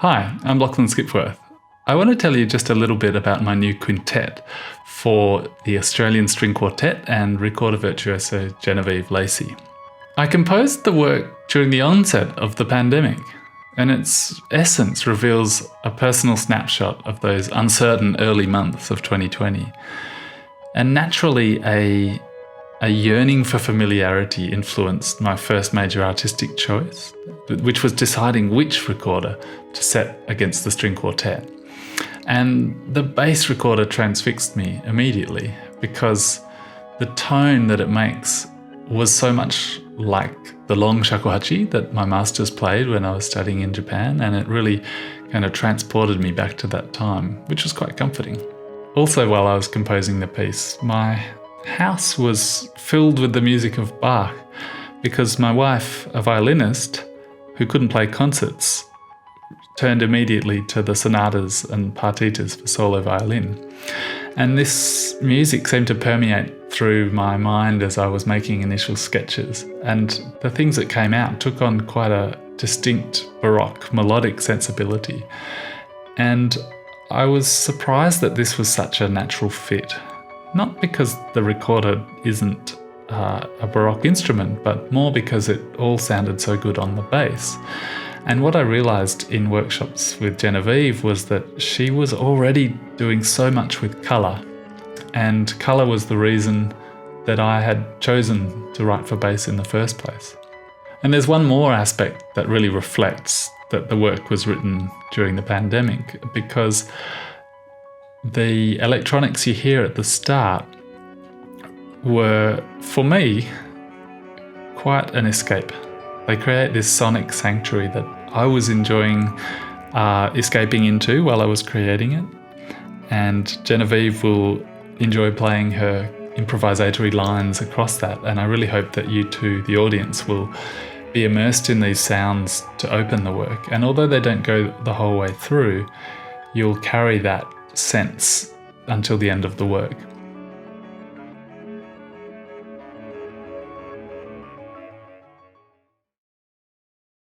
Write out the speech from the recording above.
Hi, I'm Lachlan Skipworth. I want to tell you just a little bit about my new quintet for the Australian String Quartet and recorder virtuoso Genevieve Lacey. I composed the work during the onset of the pandemic, and its essence reveals a personal snapshot of those uncertain early months of 2020. And naturally, a yearning for familiarity influenced my first major artistic choice, which was deciding which recorder to set against the string quartet. And the bass recorder transfixed me immediately because the tone that it makes was so much like the long shakuhachi that my masters played when I was studying in Japan, and it really kind of transported me back to that time, which was quite comforting. Also, while I was composing the piece, my house was filled with the music of Bach because my wife, a violinist who couldn't play concerts, turned immediately to the sonatas and partitas for solo violin. And this music seemed to permeate through my mind as I was making initial sketches, and the things that came out took on quite a distinct Baroque melodic sensibility. And I was surprised that this was such a natural fit. Not because the recorder isn't a Baroque instrument, but more because it all sounded so good on the bass. And what I realised in workshops with Genevieve was that she was already doing so much with colour, and colour was the reason that I had chosen to write for bass in the first place. And there's one more aspect that really reflects that the work was written during the pandemic, because the electronics you hear at the start were, for me, quite an escape. They create this sonic sanctuary that I was enjoying escaping into while I was creating it. And Genevieve will enjoy playing her improvisatory lines across that. And I really hope that you too, the audience, will be immersed in these sounds to open the work. And although they don't go the whole way through, you'll carry that sense until the end of the work.